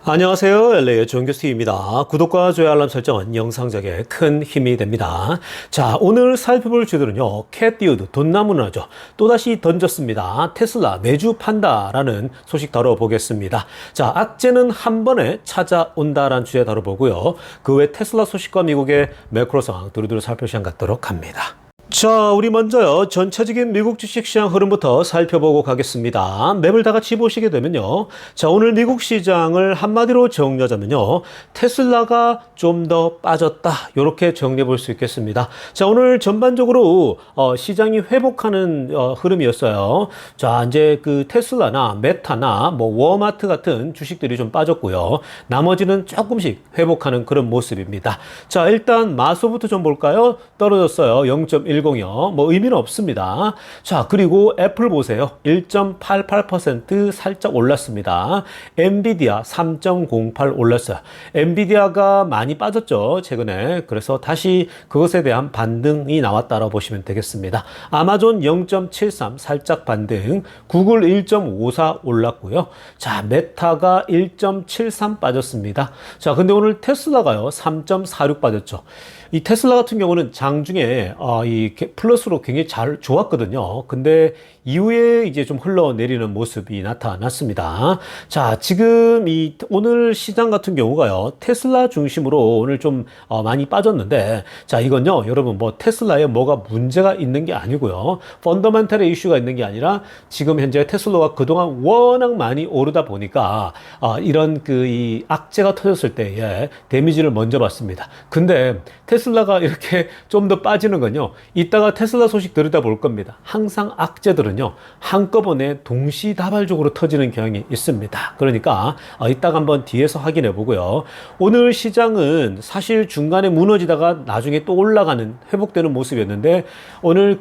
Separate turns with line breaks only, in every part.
안녕하세요. LA의 조은교수입니다. 구독과 좋아요 알람 설정은 영상작에 큰 힘이 됩니다. 자, 오늘 살펴볼 주제는요. 캣디우드, 돈나무나죠. 또다시 던졌습니다. 테슬라 매주 판다라는 소식 다뤄보겠습니다. 자, 악재는 한 번에 찾아온다라는 주제 다뤄보고요. 그 외 테슬라 소식과 미국의 매크로 상황 두루두루 살펴보시간 갖도록 합니다. 자, 우리 먼저요. 전체적인 미국 주식시장 흐름부터 살펴보고 가겠습니다. 맵을 다 같이 보시게 되면요. 자, 오늘 미국 시장을 한마디로 정리하자면요. 테슬라가 좀 더 빠졌다. 이렇게 정리해 볼 수 있겠습니다. 자, 오늘 전반적으로 시장이 회복하는 흐름이었어요. 자, 이제 그 테슬라나 메타나 뭐 워마트 같은 주식들이 좀 빠졌고요. 나머지는 조금씩 회복하는 그런 모습입니다. 자, 일단 마소부터 좀 볼까요? 떨어졌어요. 0.10요. 뭐 의미는 없습니다. 자, 그리고 애플 보세요. 1.88% 살짝 올랐습니다. 엔비디아 3.08 올랐어요. 엔비디아가 많이 빠졌죠, 최근에. 그래서 다시 그것에 대한 반등이 나왔다라고 보시면 되겠습니다. 아마존 0.73 살짝 반등, 구글 1.54 올랐고요. 자, 메타가 1.73 빠졌습니다. 자, 근데 오늘 테슬라가요 3.46 빠졌죠. 이 테슬라 같은 경우는 장중에 이 플러스로 굉장히 잘 좋았거든요. 근데 이후에 이제 좀 흘러내리는 모습이 나타났습니다. 자, 지금 이 오늘 시장 같은 경우가요, 테슬라 중심으로 오늘 좀 많이 빠졌는데, 자, 이건요, 여러분 뭐 테슬라에 뭐가 문제가 있는 게 아니고요. 펀더멘털의 이슈가 있는 게 아니라 지금 현재 테슬라가 그동안 워낙 많이 오르다 보니까 이런 이 악재가 터졌을 때에 데미지를 먼저 받습니다. 근데 테슬라가 이렇게 좀 더 빠지는 건요, 이따가 테슬라 소식 들여다 볼 겁니다. 항상 악재들은요, 한꺼번에 동시다발적으로 터지는 경향이 있습니다. 그러니까 이따가 한번 뒤에서 확인해 보고요. 오늘 시장은 사실 중간에 무너지다가 나중에 또 올라가는, 회복되는 모습이었는데, 오늘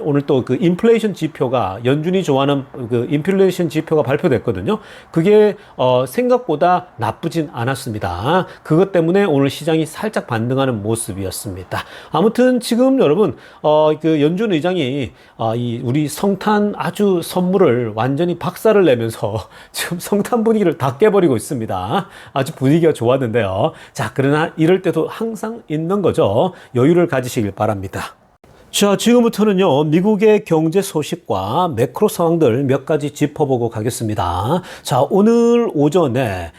오늘 또 그 인플레이션 지표가, 연준이 좋아하는 그 인플레이션 지표가 발표됐거든요. 그게 생각보다 나쁘진 않았습니다. 그것 때문에 오늘 시장이 살짝 반등하는 모습이었습니다. 아무튼 지금 여러분 그 연준 의장이 우리 성탄 아주 선물을 완전히 박살을 내면서 지금 성탄 분위기를 다 깨버리고 있습니다. 아주 분위기가 좋았는데요. 자, 그러나 이럴 때도 항상 있는 거죠. 여유를 가지시길 바랍니다. 자, 지금부터는요, 미국의 경제 소식과 매크로 상황들 몇 가지 짚어보고 가겠습니다. 자, 오늘 오전에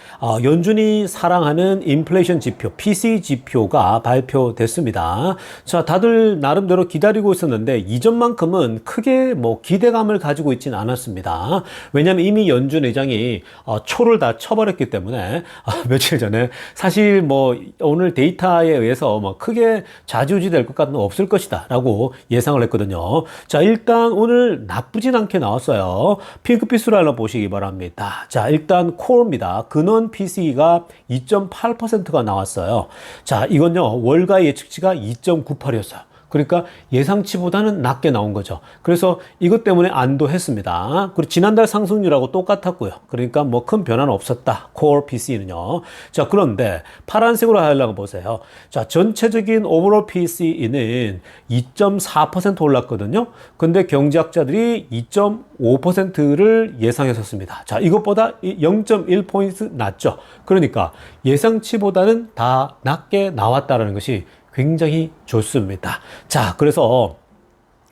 연준이 사랑하는 인플레이션 지표, PCE 지표가 발표됐습니다. 자, 다들 나름대로 기다리고 있었는데 이전만큼은 크게 뭐 기대감을 가지고 있지는 않았습니다. 왜냐하면 이미 연준 의장이 초를 다 쳐버렸기 때문에 며칠 전에 사실 뭐 오늘 데이터에 의해서 뭐 크게 좌지우지 될 것 같은 건 없을 것이다 라고 예상을 했거든요. 자, 일단 오늘 나쁘진 않게 나왔어요. 핑크빛으로 한번 보시기 바랍니다. 자, 일단 코어입니다. 근원 PCE가 2.8%가 나왔어요. 자, 이건요, 월가 예측치가 2.98이었어요. 그러니까 예상치보다는 낮게 나온 거죠. 그래서 이것 때문에 안도했습니다. 그리고 지난달 상승률하고 똑같았고요. 그러니까 뭐 큰 변화는 없었다. 코어 PCE는요. 자, 그런데 파란색으로 하려고 보세요. 자, 전체적인 오버롤 PCE는 2.4% 올랐거든요. 근데 경제학자들이 2.5%를 예상했었습니다. 자, 이것보다 0.1포인트 낮죠. 그러니까 예상치보다는 다 낮게 나왔다는 것이 굉장히 좋습니다. 자, 그래서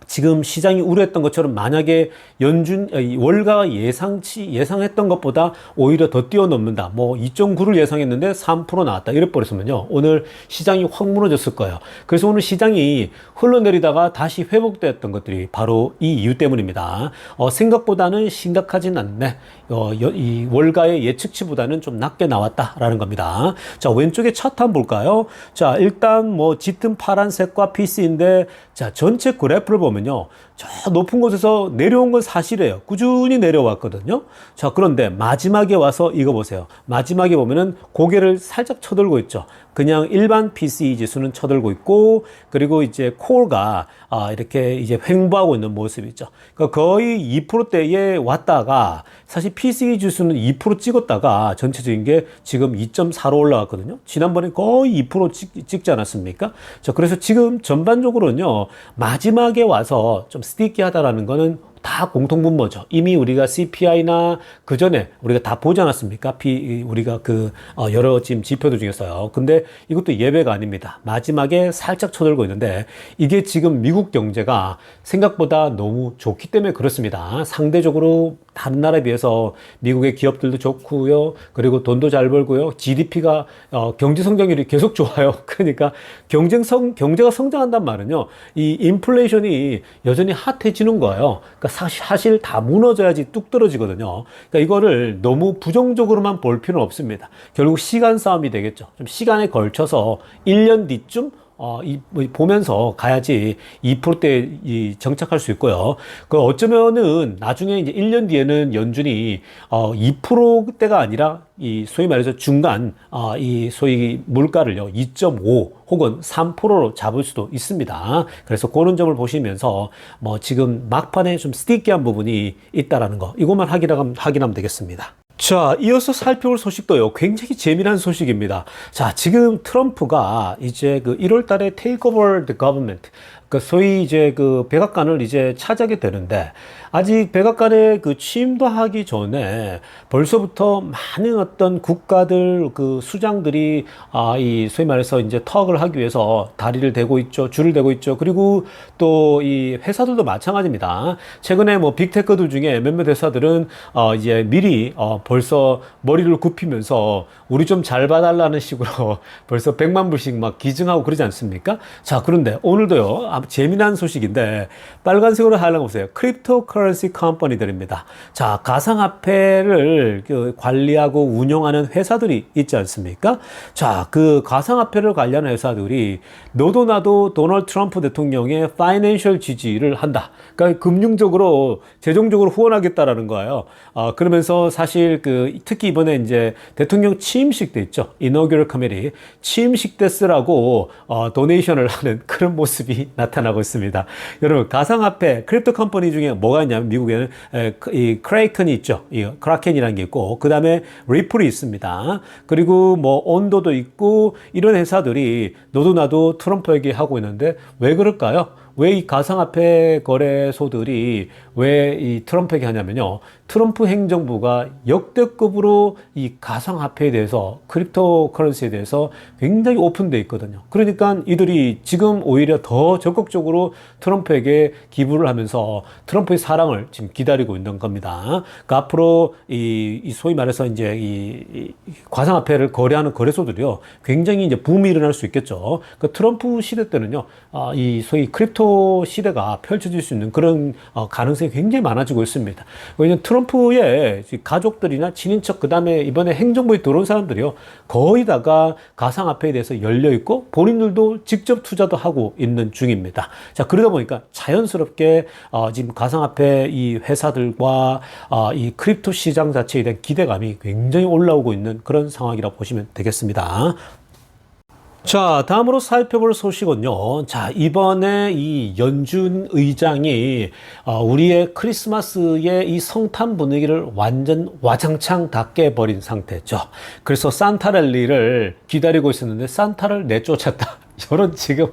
지금 시장이 우려했던 것처럼 만약에 월가 예상했던 것보다 오히려 더 뛰어넘는다. 뭐 2.9를 예상했는데 3% 나왔다. 이래 버렸으면요, 오늘 시장이 확 무너졌을 거예요. 그래서 오늘 시장이 흘러내리다가 다시 회복되었던 것들이 바로 이 이유 때문입니다. 생각보다는 심각하진 않네. 이 월가의 예측치보다는 좀 낮게 나왔다라는 겁니다. 자, 왼쪽에 차트 한번 볼까요? 자, 일단 뭐 짙은 파란색과 PC인데, 자, 전체 그래프를 보면요, 저 높은 곳에서 내려온 건 사실이에요. 꾸준히 내려왔거든요. 자, 그런데 마지막에 와서 이거 보세요. 마지막에 보면은 고개를 살짝 쳐들고 있죠. 그냥 일반 PCE 지수는 쳐들고 있고, 그리고 이제 코어가 이렇게 이제 횡보하고 있는 모습이죠. 그러니까 거의 2%대에 왔다가, 사실 PCE 지수는 2% 찍었다가 전체적인 게 지금 2.4로 올라왔거든요. 지난번에 거의 2% 찍지 않았습니까? 자, 그래서 지금 전반적으로는요, 마지막에 와서 좀 스티키하다라는 거는 다 공통분모죠. 이미 우리가 CPI나 그 전에 우리가 다 보지 않았습니까? 우리가 여러 지금 지표들 중에서요. 근데 이것도 예외가 아닙니다. 마지막에 살짝 쳐들고 있는데 이게 지금 미국 경제가 생각보다 너무 좋기 때문에 그렇습니다. 상대적으로 다른 나라에 비해서 미국의 기업들도 좋고요. 그리고 돈도 잘 벌고요. GDP가 경제 성장률이 계속 좋아요. 그러니까 경제가 성장한단 말은요. 이 인플레이션이 여전히 핫해지는 거예요. 그러니까 사실 다 무너져야지 뚝 떨어지거든요. 그러니까 이거를 너무 부정적으로만 볼 필요는 없습니다. 결국 시간 싸움이 되겠죠. 좀 시간에 걸쳐서 1년 뒤쯤 보면서 가야지 2%대 정착할 수 있고요. 어쩌면은 나중에 이제 1년 뒤에는 연준이 2%대가 아니라 소위 말해서 중간 이 소위 물가를요 2.5 혹은 3%로 잡을 수도 있습니다. 그래서 그런 점을 보시면서 지금 막판에 좀 스티키한 부분이 있다라는 거 이것만 확인하면 되겠습니다. 자, 이어서 살펴볼 소식도요. 굉장히 재미난 소식입니다. 자, 지금 트럼프가 이제 1월 달에 take over the government. 소위 이제 백악관을 이제 차지하게 되는데, 아직 백악관에 취임도 하기 전에 벌써부터 많은 어떤 국가들 수장들이 이 소위 말해서 이제 턱을 하기 위해서 다리를 대고 있죠. 줄을 대고 있죠. 그리고 또 이 회사들도 마찬가지입니다. 최근에 빅테크들 중에 몇몇 회사들은 이제 미리 벌써 머리를 굽히면서 우리 좀 잘 봐달라는 식으로 벌써 100만 불씩 막 기증하고 그러지 않습니까? 자, 그런데 오늘도요. 아주 재미난 소식인데 빨간색으로 하려고 보세요. 크립토커런시 컴퍼니들입니다. 자, 가상화폐를 관리하고 운영하는 회사들이 있지 않습니까? 자, 가상화폐를 관리하는 회사들이 너도 나도 도널드 트럼프 대통령의 파이낸셜 지지를 한다. 그러니까 금융적으로, 재정적으로 후원하겠다라는 거예요. 그러면서 사실 특히 이번에 이제 대통령 취임식 때 있죠. Inaugural Committee. 취임식 때 쓰라고 도네이션을 하는 그런 모습이 나타나고 있습니다. 여러분, 가상화폐, 크립토 컴퍼니 중에 뭐가 있냐면 미국에는 이 크레이큰이 있죠. 이 크라켄이라는 게 있고, 그 다음에 리플이 있습니다. 그리고 온도도 있고, 이런 회사들이 너도 나도 트럼프에게 하고 있는데 왜 그럴까요? 왜 이 가상화폐 거래소들이 왜 이 트럼프에게 하냐면요. 트럼프 행정부가 역대급으로 이 가상화폐에 대해서, 크립토 커런시에 대해서 굉장히 오픈되어 있거든요. 그러니까 이들이 지금 오히려 더 적극적으로 트럼프에게 기부를 하면서 트럼프의 사랑을 지금 기다리고 있는 겁니다. 그러니까 앞으로 이 소위 말해서 이제 이 가상화폐를 거래하는 거래소들이요. 굉장히 이제 붐이 일어날 수 있겠죠. 그러니까 트럼프 시대 때는요. 이 소위 크립토 시대가 펼쳐질 수 있는 그런 가능성이 굉장히 많아지고 있습니다. 왜냐하면 트럼프의 가족들이나 친인척, 그 다음에 이번에 행정부에 들어온 사람들이요. 거의 다가 가상화폐에 대해서 열려있고 본인들도 직접 투자도 하고 있는 중입니다. 자, 그러다 보니까 자연스럽게 지금 가상화폐 이 회사들과 이 크립토 시장 자체에 대한 기대감이 굉장히 올라오고 있는 그런 상황이라고 보시면 되겠습니다. 자, 다음으로 살펴볼 소식은요. 자, 이번에 이 연준 의장이 우리의 크리스마스의 이 성탄 분위기를 완전 와장창 다 깨버린 상태죠. 그래서 산타랠리를 기다리고 있었는데 산타를 내쫓았다. 이런 지금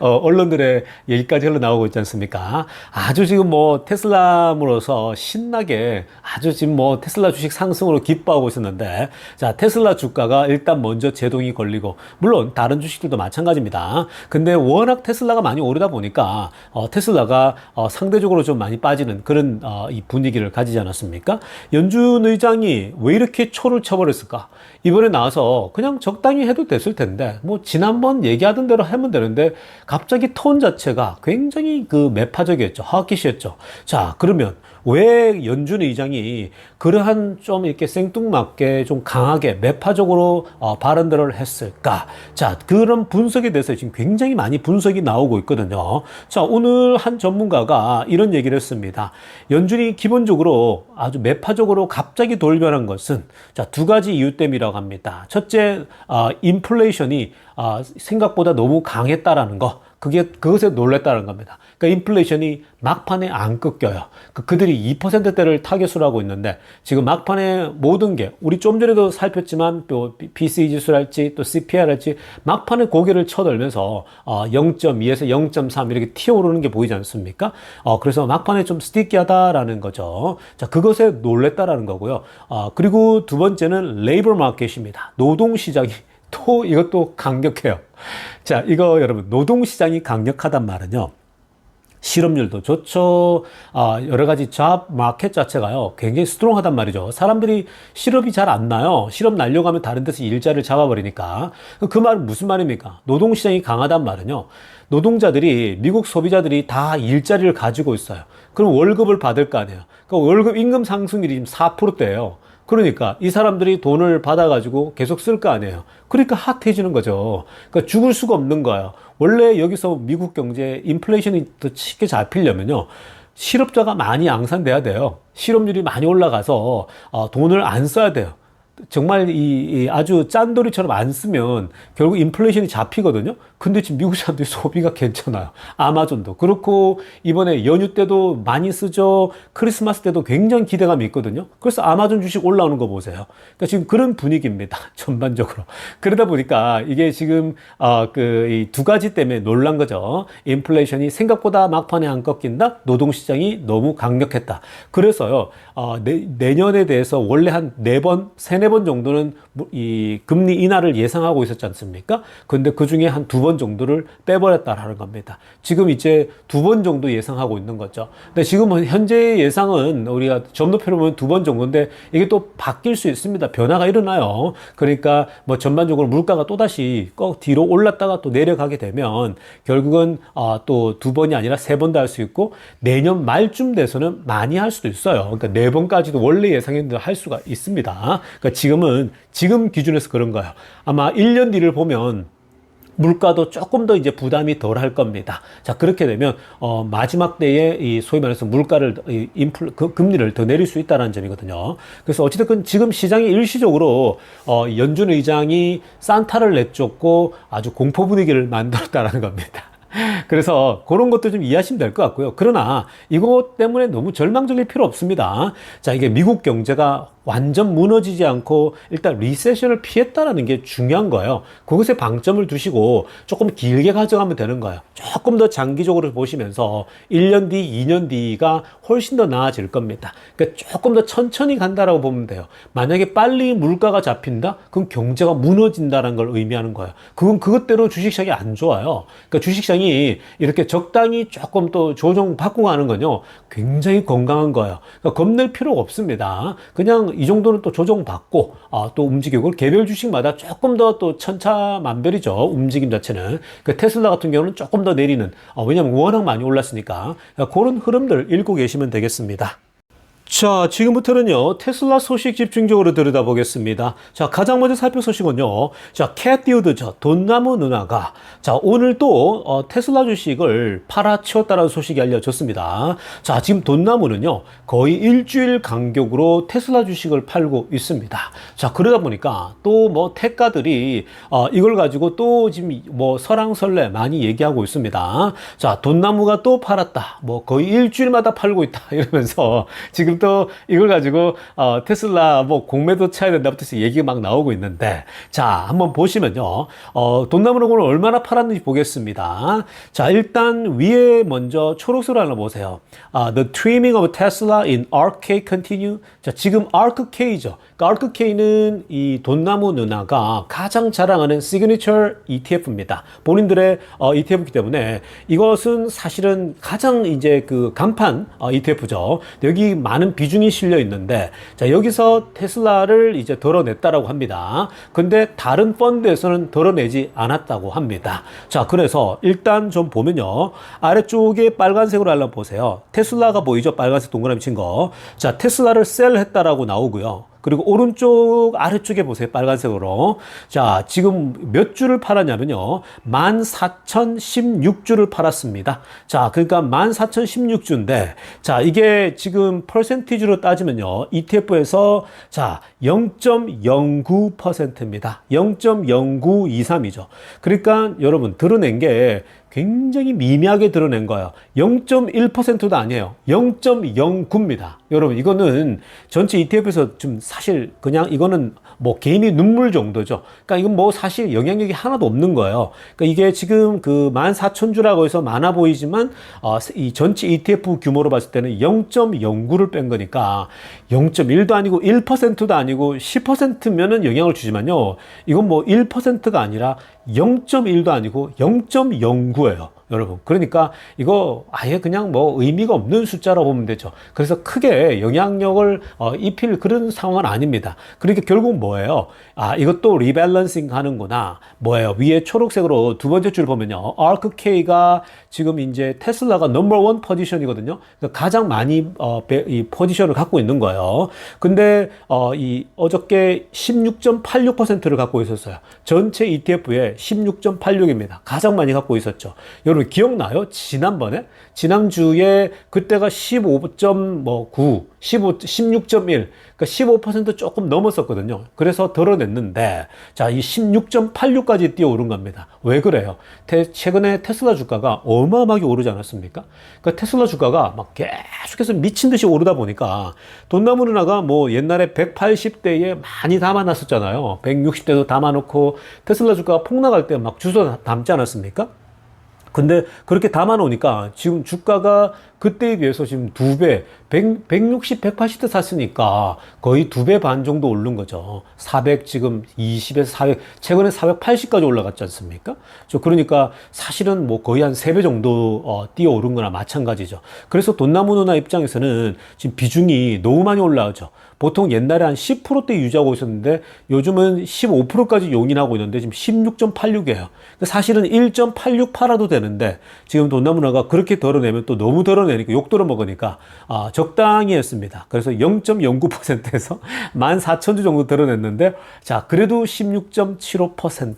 언론들의 얘기까지 흘러나오고 있지 않습니까? 아주 지금 테슬라므로서 신나게 아주 지금 테슬라 주식 상승으로 기뻐하고 있었는데, 자, 테슬라 주가가 일단 먼저 제동이 걸리고, 물론 다른 주식들도 마찬가지입니다. 근데 워낙 테슬라가 많이 오르다 보니까 테슬라가 상대적으로 좀 많이 빠지는 그런 이 분위기를 가지지 않았습니까? 연준 의장이 왜 이렇게 초를 쳐버렸을까? 이번에 나와서 그냥 적당히 해도 됐을 텐데, 지난번 얘기하던 대로 하면 되는데 갑자기 톤 자체가 굉장히 매파적이었죠. 하키시였죠. 자, 그러면 왜 연준 의장이 그러한 좀 이렇게 생뚱맞게 좀 강하게 매파적으로 발언들을 했을까? 자, 그런 분석에 대해서 지금 굉장히 많이 분석이 나오고 있거든요. 자, 오늘 한 전문가가 이런 얘기를 했습니다. 연준이 기본적으로 아주 매파적으로 갑자기 돌변한 것은 자, 두 가지 이유 때문이라고 합니다. 첫째, 인플레이션이 생각보다 너무 강했다라는 거. 그것에 놀랬다는 겁니다. 그러니까 인플레이션이 막판에 안 꺾여요. 그들이 2%대를 타겟으로 하고 있는데 지금 막판에 모든 게 우리 좀 전에도 살폈지만 또 PCE 지수랄지 또 CPI랄지 막판에 고개를 쳐들면서 0.2에서 0.3 이렇게 튀어오르는 게 보이지 않습니까? 그래서 막판에 좀 스티키하다라는 거죠. 자, 그것에 놀랬다라는 거고요. 그리고 두 번째는 레이버 마켓입니다. 노동시장이 또 이것도 강력해요. 자, 이거 여러분 노동시장이 강력하단 말은요. 실업률도 좋죠. 여러 가지 잡 마켓 자체가요. 굉장히 스트롱하단 말이죠. 사람들이 실업이 잘 안 나요. 실업 날려고 하면 다른 데서 일자리를 잡아버리니까. 그 말은 무슨 말입니까? 노동시장이 강하단 말은요. 노동자들이, 미국 소비자들이 다 일자리를 가지고 있어요. 그럼 월급을 받을 거 아니에요. 그러니까 월급 임금 상승률이 지금 4%대예요. 그러니까 이 사람들이 돈을 받아가지고 계속 쓸 거 아니에요. 그러니까 핫해지는 거죠. 그러니까 죽을 수가 없는 거예요. 원래 여기서 미국 경제 인플레이션이 더 쉽게 잡히려면요. 실업자가 많이 양산돼야 돼요. 실업률이 많이 올라가서 돈을 안 써야 돼요. 정말 이 아주 짠돌이처럼 안 쓰면 결국 인플레이션이 잡히거든요. 근데 지금 미국 사람들이 소비가 괜찮아요. 아마존도 그렇고 이번에 연휴 때도 많이 쓰죠. 크리스마스 때도 굉장히 기대감이 있거든요. 그래서 아마존 주식 올라오는 거 보세요. 그러니까 지금 그런 분위기입니다. 전반적으로. 그러다 보니까 이게 지금 이 두 가지 때문에 놀란 거죠. 인플레이션이 생각보다 막판에 안 꺾인다. 노동시장이 너무 강력했다. 그래서요. 내년에 대해서 원래 한 4번, 3-4번 정도는 이 금리 인하를 예상하고 있었지 않습니까? 근데 그 중에 한 2번 정도를 빼버렸다라는 겁니다. 지금 이제 2번 정도 예상하고 있는 거죠. 근데 지금 현재 예상은 우리가 점도표로 보면 2번 정도인데 이게 또 바뀔 수 있습니다. 변화가 일어나요. 그러니까 뭐 전반적으로 물가가 또다시 뒤로 올랐다가 또 내려가게 되면 결국은 또 2번이 아니라 3번도 할 수 있고 내년 말쯤 돼서는 많이 할 수도 있어요. 그러니까 4번까지도 원래 예상했는데 할 수가 있습니다. 그러니까 지금 기준에서 그런 거예요. 아마 1년 뒤를 보면 물가도 조금 더 이제 부담이 덜 할 겁니다. 자, 그렇게 되면, 마지막 때에 이 소위 말해서 물가를, 금리를 더 내릴 수 있다는 점이거든요. 그래서 어찌됐든 지금 시장이 일시적으로, 연준 의장이 산타를 내쫓고 아주 공포 분위기를 만들었다는 겁니다. 그래서 그런 것도 좀 이해하시면 될 것 같고요. 그러나 이것 때문에 너무 절망적일 필요 없습니다. 자, 이게 미국 경제가 완전 무너지지 않고 일단 리세션을 피했다라는 게 중요한 거예요. 그것에 방점을 두시고 조금 길게 가져가면 되는 거예요. 조금 더 장기적으로 보시면서 1년 뒤, 2년 뒤가 훨씬 더 나아질 겁니다. 그러니까 조금 더 천천히 간다라고 보면 돼요. 만약에 빨리 물가가 잡힌다? 그럼 경제가 무너진다는 걸 의미하는 거예요. 그건 그것대로 주식시장이 안 좋아요. 그러니까 주식시장이 이렇게 적당히 조금 또 조정받고 가는 건요. 굉장히 건강한 거예요. 그러니까 겁낼 필요가 없습니다. 그냥 이 정도는 또 조정받고 또 움직이고 개별 주식마다 조금 더 또 천차만별이죠. 움직임 자체는. 그 테슬라 같은 경우는 조금 더 내리는 왜냐하면 워낙 많이 올랐으니까 그런 흐름들 읽고 계시면 되겠습니다. 자, 지금부터는요, 테슬라 소식 집중적으로 들여다보겠습니다. 자, 가장 먼저 살펴 소식은요, 자, 캣듀드, 돈나무 누나가, 자, 오늘 또, 테슬라 주식을 팔아치웠다는 소식이 알려졌습니다. 자, 지금 돈나무는요, 거의 일주일 간격으로 테슬라 주식을 팔고 있습니다. 자, 그러다 보니까 또 뭐, 테가들이, 이걸 가지고 또 지금 뭐, 설왕설래 많이 얘기하고 있습니다. 자, 돈나무가 또 팔았다. 뭐, 거의 일주일마다 팔고 있다. 이러면서, 지금 또 이걸 가지고 테슬라 뭐 공매도 쳐야 된다부터 해서 얘기가 막 나오고 있는데 자 한번 보시면요 돈나무는 오늘 얼마나 팔았는지 보겠습니다. 자 일단 위에 먼저 초록색으로 하나 보세요. The trimming of Tesla in ARKK continue. 자 지금 ARKK죠. 그러니까 ARKK는 이 돈나무 누나가 가장 자랑하는 시그니처 ETF입니다. 본인들의 ETF이기 때문에 이것은 사실은 가장 이제 그 간판 ETF죠. 여기 많은 비중이 실려 있는데 자 여기서 테슬라를 이제 덜어냈다라고 합니다. 근데 다른 펀드에서는 덜어내지 않았다고 합니다. 자 그래서 일단 좀 보면요 아래쪽에 빨간색으로 한번 보세요. 테슬라가 보이죠? 빨간색 동그라미 친 거. 자 테슬라를 셀했다라고 나오고요. 그리고 오른쪽 아래쪽에 보세요. 빨간색으로. 자, 지금 몇 주를 팔았냐면요. 14,016주를 팔았습니다. 자, 그러니까 14,016주인데, 자, 이게 지금 퍼센티지로 따지면요. ETF에서, 자, 0.09%입니다. 0.0923이죠. 그러니까 여러분, 드러낸 게 굉장히 미미하게 드러낸 거예요. 0.1%도 아니에요. 0.09입니다. 여러분, 이거는 전체 ETF에서 좀 사실 그냥 이거는 뭐 개인이 눈물 정도죠. 그러니까 이건 뭐 사실 영향력이 하나도 없는 거예요. 그러니까 이게 지금 그 14,000주라고 해서 많아 보이지만 이 전체 ETF 규모로 봤을 때는 0.09를 뺀 거니까 0.1도 아니고 1%도 아니고 10%면은 영향을 주지만요. 이건 뭐 1%가 아니라 0.1도 아니고 0.09예요. 여러분. 그러니까 이거 아예 그냥 뭐 의미가 없는 숫자라고 보면 되죠. 그래서 크게 영향력을 입힐 그런 상황은 아닙니다. 그러니까 결국 뭐예요? 이것도 리밸런싱 하는구나. 뭐예요? 위에 초록색으로 두 번째 줄 보면요. ARKK가 지금 이제 테슬라가 넘버 1 포지션이거든요. 그러니까 가장 많이 이 포지션을 갖고 있는 거예요. 근데 이 어저께 16.86%를 갖고 있었어요. 전체 ETF에 16.86입니다. 가장 많이 갖고 있었죠. 여러분 기억나요? 지난주에 그때가 15.9, 16.1, 그러니까 15% 조금 넘었었거든요. 그래서 덜어냈는데, 자, 이 16.86까지 뛰어오른 겁니다. 왜 그래요? 최근에 테슬라 주가가 어마어마하게 오르지 않았습니까? 그러니까 테슬라 주가가 막 계속해서 미친 듯이 오르다 보니까 돈나무 누나가 뭐 옛날에 180대에 많이 담아놨었잖아요. 160대도 담아놓고 테슬라 주가가 폭락할 때 막 주워 담지 않았습니까? 근데 그렇게 담아놓으니까 지금 주가가 그때에 비해서 지금 2배, 160, 180대 샀으니까 거의 2배 반 정도 오른 거죠. 400 지금 20에서 400, 최근에 480까지 올라갔지 않습니까? 그러니까 사실은 뭐 거의 한 3배 정도 뛰어오른 거나 마찬가지죠. 그래서 돈나무 누나 입장에서는 지금 비중이 너무 많이 올라오죠. 보통 옛날에 한 10%대 유지하고 있었는데 요즘은 15%까지 용인하고 있는데 지금 16.86이에요. 사실은 1.86 팔아도 되는데 지금 돈나무 누나가 그렇게 덜어내면 또 너무 덜어내니까 욕 들어 먹으니까 적당히 했습니다. 그래서 0.09%에서 14,000주 정도 덜어냈는데 자 그래도 16.75%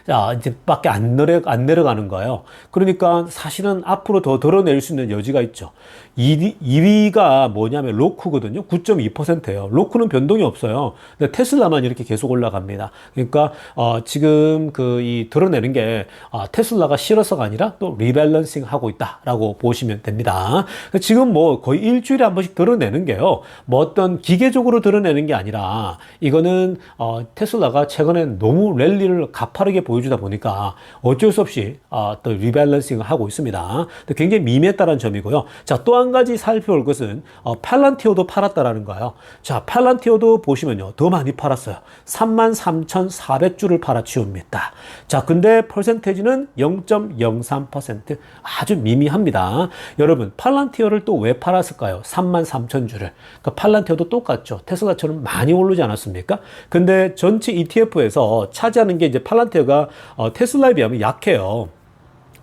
자 이제 밖에 안 내려가는 거예요. 그러니까 사실은 앞으로 더 덜어낼 수 있는 여지가 있죠. 2위가 뭐냐면 로쿠거든요. 9.2%예요. 로쿠는 변동이 없어요. 근데 테슬라만 이렇게 계속 올라갑니다. 그러니까 지금 이 드러내는 게 테슬라가 싫어서가 아니라 또 리밸런싱 하고 있다라고 보시면 됩니다. 지금 뭐 거의 일주일에 한 번씩 드러내는 게요. 뭐 어떤 기계적으로 드러내는 게 아니라 이거는 테슬라가 최근에 너무 랠리를 가파르게 보여주다 보니까 어쩔 수 없이 또 리밸런싱을 하고 있습니다. 굉장히 미미했다는 점이고요. 자, 또 한 가지 살펴볼 것은 팔란티어도 팔았다라는 거예요. 자, 팔란티어도 보시면요. 더 많이 팔았어요. 33,400주를 팔아치웁니다. 자, 근데 퍼센테이지는 0.03% 아주 미미합니다. 여러분, 팔란티어를 또 왜 팔았을까요? 33,000주를. 그러니까 팔란티어도 똑같죠. 테슬라처럼 많이 오르지 않았습니까? 근데 전체 ETF에서 차지하는 게 이제 팔란티어가 테슬라에 비하면 약해요.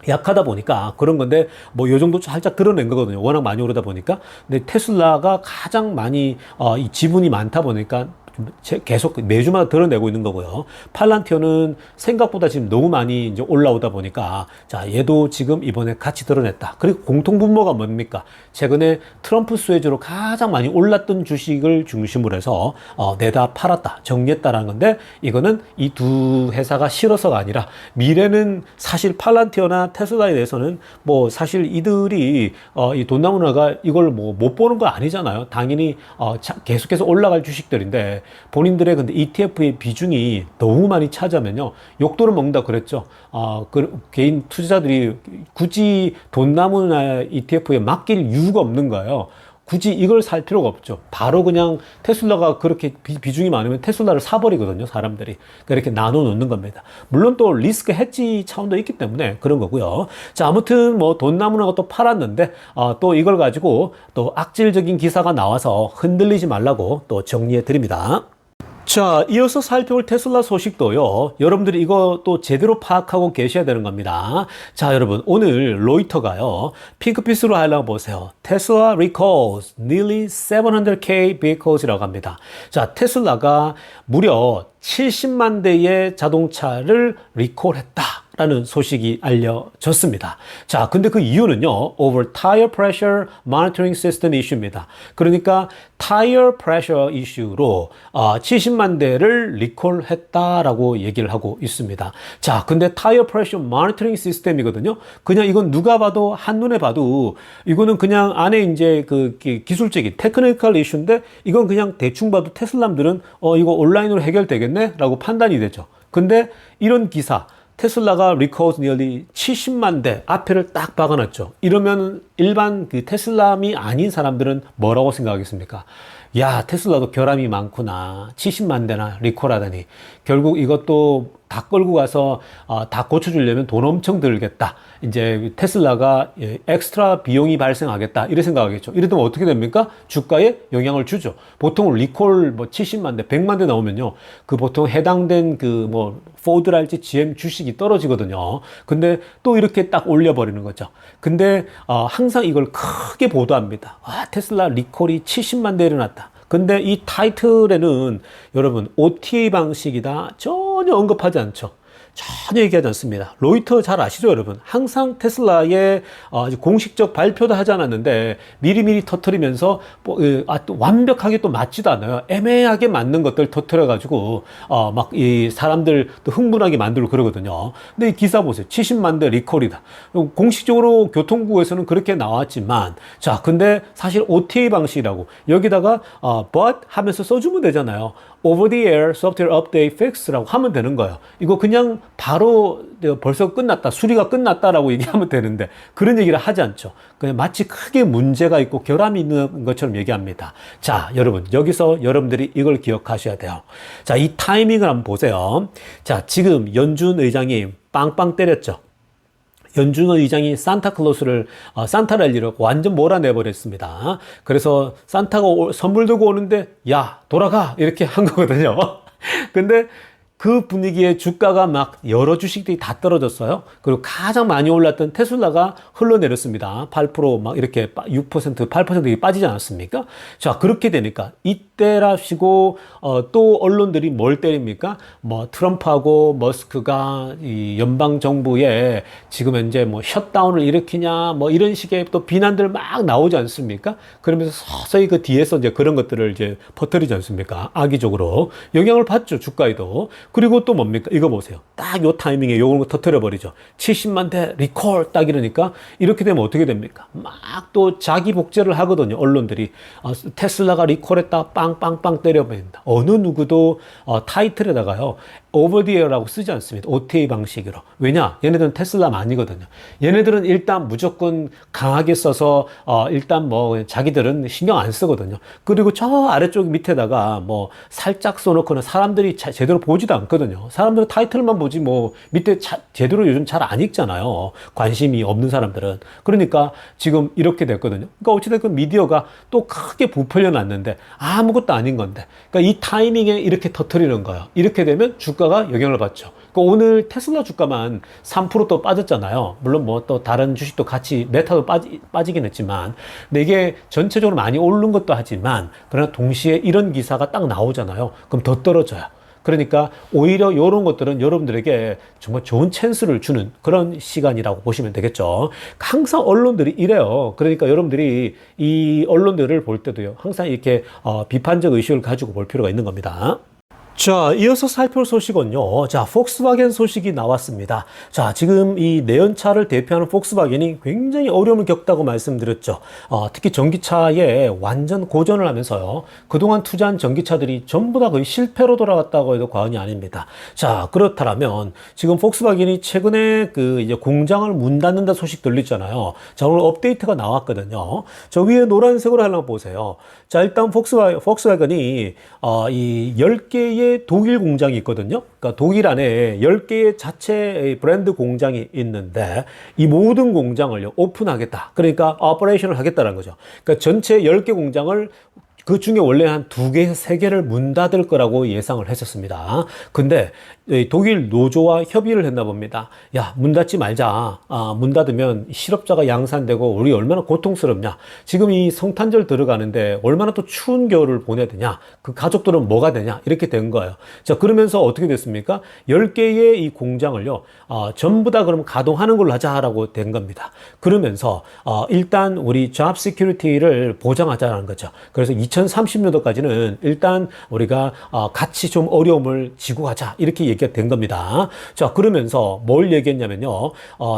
약하다 보니까 그런 건데 뭐 요 정도 살짝 드러낸 거거든요. 워낙 많이 오르다 보니까. 근데 테슬라가 가장 많이 이 지분이 많다 보니까 계속 매주마다 드러내고 있는 거고요. 팔란티어는 생각보다 지금 너무 많이 이제 올라오다 보니까 자 얘도 지금 이번에 같이 드러냈다. 그리고 공통 분모가 뭡니까? 최근에 트럼프 수혜주로 가장 많이 올랐던 주식을 중심으로 해서 내다 팔았다, 정리했다라는 건데 이거는 이 두 회사가 싫어서가 아니라 미래는 사실 팔란티어나 테슬라에 대해서는 뭐 사실 이들이 이 돈나무나가 이걸 뭐 못 보는 거 아니잖아요. 당연히 계속해서 올라갈 주식들인데. 본인들의 근데 ETF의 비중이 너무 많이 차지하면요. 욕도를 먹는다 그랬죠. 개인 투자자들이 굳이 돈나무나 ETF에 맡길 이유가 없는 거예요. 굳이 이걸 살 필요가 없죠. 바로 그냥 테슬라가 그렇게 비중이 많으면 테슬라를 사버리거든요, 사람들이. 그러니까 이렇게 나눠 놓는 겁니다. 물론 또 리스크 해지 차원도 있기 때문에 그런 거고요. 자, 아무튼 뭐 돈나무나 또 팔았는데, 또 이걸 가지고 또 악질적인 기사가 나와서 흔들리지 말라고 또 정리해 드립니다. 자, 이어서 살펴볼 테슬라 소식도요. 여러분들이 이거 또 제대로 파악하고 계셔야 되는 겁니다. 자, 여러분 오늘 로이터가요. 핑크빛으로 하려고 보세요. 테슬라 recalls nearly 700k vehicles이라고 합니다. 자, 테슬라가 무려 70만 대의 자동차를 리콜했다 라는 소식이 알려졌습니다. 자, 근데 그 이유는요, over tire pressure monitoring system issue입니다. 그러니까 tire pressure issue로 70만 대를 리콜했다라고 얘기를 하고 있습니다. 자, 근데 tire pressure monitoring system이거든요. 그냥 이건 누가 봐도 한눈에 봐도 이거는 그냥 안에 이제 그 기술적인 테크니컬 이슈인데 이건 그냥 대충 봐도 테슬라들은 이거 온라인으로 해결되겠네라고 판단이 되죠. 근데 이런 기사 테슬라가 recalls nearly 70만 대 앞에를 딱 박아놨죠. 이러면 일반 그 테슬라미 아닌 사람들은 뭐라고 생각하겠습니까? 야, 테슬라도 결함이 많구나. 70만 대나 리콜하다니. 결국 이것도 다 끌고 가서 다 고쳐주려면 돈 엄청 들겠다. 이제 테슬라가 엑스트라 비용이 발생하겠다. 이렇게 생각하겠죠. 이러면 어떻게 됩니까? 주가에 영향을 주죠. 보통 리콜 뭐 70만 대, 100만 대 나오면요. 그 보통 해당된 그 뭐 포드랄지 GM 주식이 떨어지거든요. 근데 또 이렇게 딱 올려버리는 거죠. 근데 항상 이걸 크게 보도합니다. 테슬라 리콜이 70만 대 일어났다. 근데 이 타이틀에는 여러분 OTA 방식이다 전혀 언급하지 않죠. 전혀 얘기하지 않습니다. 로이터 잘 아시죠, 여러분? 항상 테슬라의 공식적 발표도 하지 않았는데 미리미리 터뜨리면서 또 완벽하게 또 맞지도 않아요. 애매하게 맞는 것들 터뜨려가지고 막 이 사람들 또 흥분하게 만들고 그러거든요. 근데 이 기사 보세요. 70만 대 리콜이다. 공식적으로 교통부에서는 그렇게 나왔지만 자, 근데 사실 OTA 방식이라고 여기다가 but 하면서 써주면 되잖아요. over the air software update fix라고 하면 되는 거예요. 이거 그냥 바로 벌써 끝났다, 수리가 끝났다라고 얘기하면 되는데 그런 얘기를 하지 않죠. 그냥 마치 크게 문제가 있고 결함이 있는 것처럼 얘기합니다. 자, 여러분 여기서 여러분들이 이걸 기억하셔야 돼요. 자, 이 타이밍을 한번 보세요. 자, 지금 연준 의장이 빵빵 때렸죠. 연준 의장이 산타클로스를 산타랠리를 완전 몰아내버렸습니다. 그래서 산타가 선물 들고 오는데 야 돌아가 이렇게 한 거거든요. 근데 그 분위기에 주가가 막 여러 주식들이 다 떨어졌어요. 그리고 가장 많이 올랐던 테슬라가 흘러내렸습니다. 8%막 이렇게 6%, 8% 빠지지 않았습니까? 자, 그렇게 되니까 이때랍시고 또 언론들이 뭘 때립니까? 뭐 트럼프하고 머스크가 이 연방 정부에 지금 현재 뭐 셧다운을 일으키냐 뭐 이런 식의 또 비난들 막 나오지 않습니까? 그러면서 서서히 그 뒤에서 이제 그런 것들을 이제 퍼뜨리지 않습니까? 악의적으로 영향을 받죠, 주가에도. 그리고 또 뭡니까? 이거 보세요. 딱 요 타이밍에 요걸 터뜨려버리죠. 70만 대 리콜 딱 이러니까 이렇게 되면 어떻게 됩니까? 막 또 자기 복제를 하거든요. 언론들이. 테슬라가 리콜했다. 빵빵빵 때려버린다. 어느 누구도 타이틀에다가요. over the air라고 쓰지 않습니다. OTA 방식으로. 왜냐? 얘네들은 테슬라 아니거든요. 얘네들은 일단 무조건 강하게 써서 일단 뭐 자기들은 신경 안 쓰거든요. 그리고 저 아래쪽 밑에다가 뭐 살짝 써놓고는 사람들이 제대로 보지도 않거든요. 사람들은 타이틀만 보지 뭐 밑에 제대로 요즘 잘 안 읽잖아요. 관심이 없는 사람들은. 그러니까 지금 이렇게 됐거든요. 그러니까 어찌됐건 미디어가 또 크게 부풀려 놨는데 아무것도 아닌 건데. 그러니까 이 타이밍에 이렇게 터뜨리는 거예요. 이렇게 되면 주가가 영향을 받죠. 그러니까 오늘 테슬라 주가만 3% 빠졌잖아요. 물론 뭐 또 다른 주식도 같이 메타도 빠지긴 했지만, 근데 이게 전체적으로 많이 오른 것도 하지만, 그러나 동시에 이런 기사가 딱 나오잖아요. 그럼 더 떨어져요. 그러니까 오히려 이런 것들은 여러분들에게 정말 좋은 찬스를 주는 그런 시간이라고 보시면 되겠죠. 항상 언론들이 이래요. 그러니까 여러분들이 이 언론들을 볼 때도요, 항상 이렇게 비판적 의식을 가지고 볼 필요가 있는 겁니다. 자, 이어서 살펴볼 소식은요. 자, 폭스바겐 소식이 나왔습니다. 자, 지금 이 내연차를 대표하는 폭스바겐이 굉장히 어려움을 겪다고 말씀드렸죠. 특히 전기차에 완전 고전을 하면서요. 그동안 투자한 전기차들이 전부 다 거의 실패로 돌아갔다고 해도 과언이 아닙니다. 자, 그렇다면 지금 폭스바겐이 최근에 그 이제 공장을 문 닫는다 소식 들리잖아요. 자, 오늘 업데이트가 나왔거든요. 저 위에 노란색으로 하나 보세요. 자, 일단 폭스바겐이 이 10개의 독일 공장이 있거든요. 그러니까 독일 안에 10개의 자체 브랜드 공장이 있는데 이 모든 공장을 오픈하겠다. 그러니까 오퍼레이션을 하겠다는 거죠. 그러니까 전체 10개 공장을 그 중에 원래 한 2개, 3개를 문 닫을 거라고 예상을 했었습니다. 근데 독일 노조와 협의를 했나 봅니다. 야, 문 닫지 말자. 문 닫으면 실업자가 양산되고 우리 얼마나 고통스럽냐. 지금 이 성탄절 들어가는데 얼마나 또 추운 겨울을 보내야 되냐. 그 가족들은 뭐가 되냐. 이렇게 된 거예요. 자, 그러면서 어떻게 됐습니까? 10개의 이 공장을요, 전부 다 그럼 가동하는 걸로 하자라고 된 겁니다. 그러면서, 일단 우리 job security를 보장하자는 거죠. 그래서 2030년도까지는 일단 우리가, 같이 좀 어려움을 지고 가자. 이렇게 얘기가 된 겁니다. 자, 그러면서 뭘 얘기했냐면요.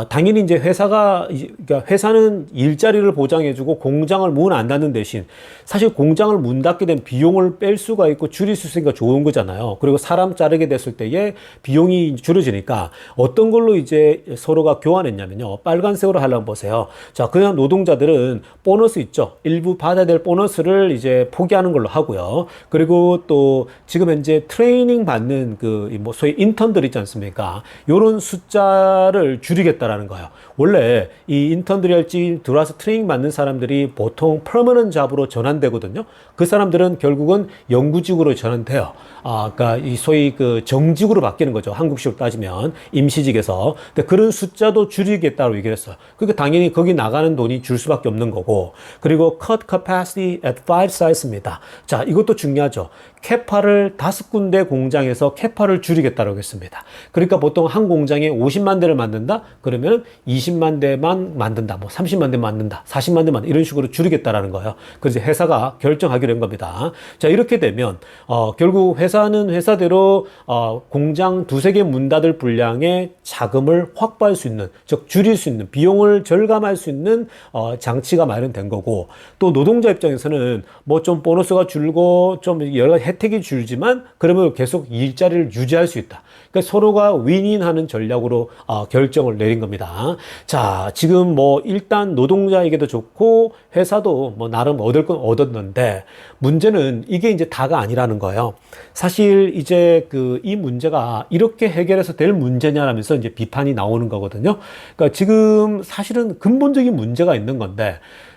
당연히 이제 그러니까 회사는 일자리를 보장해주고 공장을 문 안 닫는 대신 사실 공장을 문 닫게 된 비용을 뺄 수가 있고 줄일 수 있으니까 좋은 거잖아요. 그리고 사람 자르게 됐을 때에 비용이 줄어지니까 어떤 걸로 이제 서로가 교환했냐면요. 빨간색으로 하려면 보세요. 자, 그냥 노동자들은 보너스 있죠. 일부 받아야 될 보너스를 이제 포기하는 걸로 하고요. 그리고 또 지금 현재 트레이닝 받는 뭐 소위 인턴들 있지 않습니까? 요런 숫자를 줄이겠다라는 거예요. 원래 이 인턴들이 할지 들어와서 트레이닝 받는 사람들이 보통 퍼머넌트 잡으로 전환되거든요. 그 사람들은 결국은 영구직으로 전환돼요. 그러니까 이 소위 그 정직으로 바뀌는 거죠. 한국식으로 따지면 임시직에서. 근데 그런 숫자도 줄이겠다고 얘기를 했어요. 그러니까 당연히 거기 나가는 돈이 줄 수밖에 없는 거고. 그리고 cut capacity at 5 sites입니다. 자, 이것도 중요하죠. 캐파를 5군데 공장에서 캐파를 줄이겠다고 했습니다. 그러니까 보통 한 공장에 50만 대를 만든다? 그러면 20만 대만 만든다. 뭐 30만 대 만든다. 40만 대 만든다. 이런 식으로 줄이겠다라는 거예요. 그래서 회사가 결정하기로 한 겁니다. 자, 이렇게 되면, 결국 회사는 회사대로, 공장 2-3개 문 닫을 분량의 자금을 확보할 수 있는, 즉, 줄일 수 있는, 비용을 절감할 수 있는, 장치가 마련된 거고, 또 노동자 입장에서는 뭐 좀 보너스가 줄고 좀 여러 가지 혜택이 줄지만 그러면 계속 일자리를 유지할 수 있다. 그러니까 서로가 윈윈하는 전략으로 결정을 내린 겁니다. 자, 지금 뭐 일단 노동자에게도 좋고 회사도 뭐 나름 얻을 건 얻었는데 문제는 이게 이제 다가 아니라는 거예요. 사실 이제 이 문제가 이렇게 해결해서 될 문제냐라면서 이제 비판이 나오는 거거든요. 그러니까 지금 사실은 근본적인 문제가 있는 건데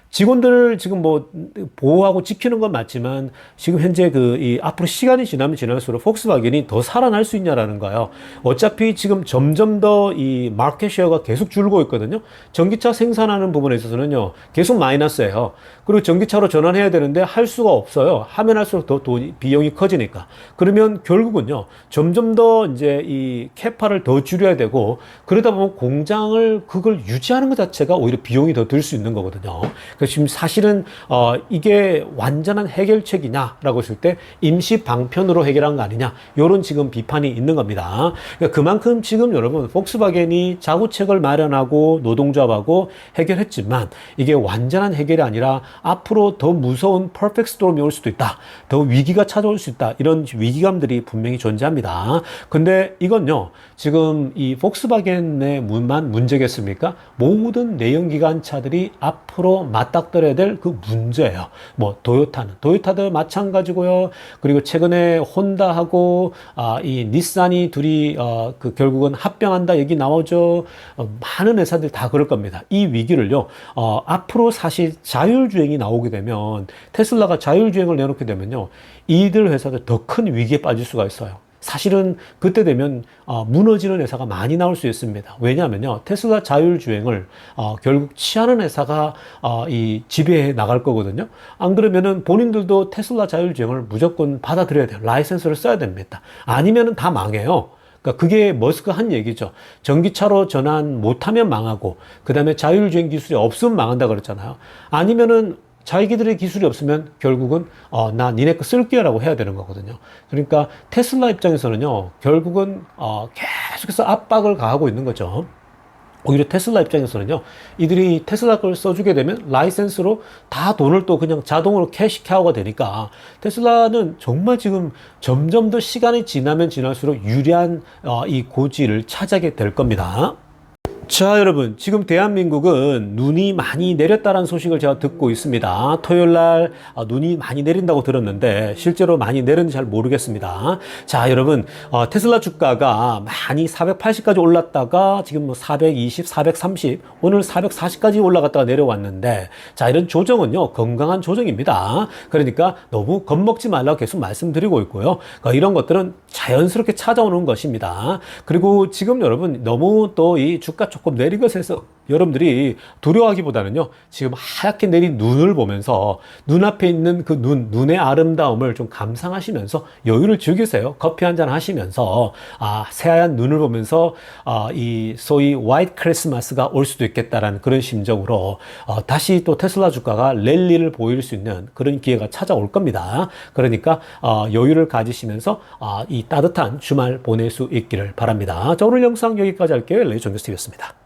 직원들을 지금 뭐 보호하고 지키는 건 맞지만 지금 현재 이 앞으로 시간이 지나면 지날수록 폭스바겐이 더 살아날 수 있냐라는 거예요. 어차피 지금 점점 더 이 마켓 쉐어가 계속 줄고 있거든요. 전기차 생산하는 부분에 있어서는요 계속 마이너스예요. 그리고 전기차로 전환해야 되는데 할 수가 없어요. 하면 할수록 더 비용이 커지니까. 그러면 결국은요 점점 더 이제 이 캐파를 더 줄여야 되고 그러다 보면 공장을 그걸 유지하는 것 자체가 오히려 비용이 더 들 수 있는 거거든요. 지금 사실은 이게 완전한 해결책이냐라고 했을 때 임시 방편으로 해결한 거 아니냐 이런 지금 비판이 있는 겁니다. 그러니까 그만큼 지금 여러분 폭스바겐이 자구책을 마련하고 노동조합하고 해결했지만 이게 완전한 해결이 아니라 앞으로 더 무서운 퍼펙트 스토럼이 올 수도 있다. 더 위기가 찾아올 수 있다. 이런 위기감들이 분명히 존재합니다. 근데 이건요 지금 이 폭스바겐의 문제겠습니까? 모든 내연기관차들이 앞으로 맞닥뜨려야 될 그 문제예요. 뭐 도요타도 마찬가지고요. 그리고 최근에 혼다하고 이 닛산이 둘이 결국은 합병한다 얘기 나오죠. 많은 회사들이 다 그럴 겁니다. 이 위기를요. 앞으로 사실 자율주행이 나오게 되면 테슬라가 자율주행을 내놓게 되면요. 이들 회사들 더 큰 위기에 빠질 수가 있어요. 사실은 그때 되면 무너지는 회사가 많이 나올 수 있습니다. 왜냐하면요 테슬라 자율주행을 결국 취하는 회사가 이 지배해 나갈 거거든요. 안 그러면은 본인들도 테슬라 자율주행을 무조건 받아들여야 돼요. 라이센스를 써야 됩니다. 아니면은 다 망해요. 그러니까 그게 머스크가 한 얘기죠. 전기차로 전환 못하면 망하고 그 다음에 자율주행 기술이 없으면 망한다 그랬잖아요. 아니면은 자기들의 기술이 없으면 결국은 나 니네 거 쓸게요 라고 해야 되는 거거든요. 그러니까 테슬라 입장에서는요 결국은 계속해서 압박을 가하고 있는 거죠. 오히려 테슬라 입장에서는요 이들이 테슬라 걸 써주게 되면 라이센스로 다 돈을 또 그냥 자동으로 캐시카우가 되니까 테슬라는 정말 지금 점점 더 시간이 지나면 지날수록 유리한 이 고지를 차지하게 될 겁니다. 자, 여러분, 지금 대한민국은 눈이 많이 내렸다는 소식을 제가 듣고 있습니다. 토요일 날 눈이 많이 내린다고 들었는데 실제로 많이 내렸는지 잘 모르겠습니다. 자, 여러분, 테슬라 주가가 많이 480까지 올랐다가 지금 뭐 420, 430, 오늘 440까지 올라갔다가 내려왔는데, 자, 이런 조정은요, 건강한 조정입니다. 그러니까 너무 겁먹지 말라고 계속 말씀드리고 있고요. 이런 것들은 자연스럽게 찾아오는 것입니다. 그리고 지금 여러분, 너무 또 이 주가 조금 내린 것에서 여러분들이 두려워하기보다는요, 지금 하얗게 내린 눈을 보면서 눈앞에 있는 그 눈의 아름다움을 좀 감상하시면서 여유를 즐기세요. 커피 한잔 하시면서, 새하얀 눈을 보면서, 이 소위 화이트 크리스마스가 올 수도 있겠다라는 그런 심정으로, 다시 또 테슬라 주가가 랠리를 보일 수 있는 그런 기회가 찾아올 겁니다. 그러니까, 여유를 가지시면서, 이 따뜻한 주말 보낼 수 있기를 바랍니다. 자, 오늘 영상 여기까지 할게요. 레이존교스TV였습니다.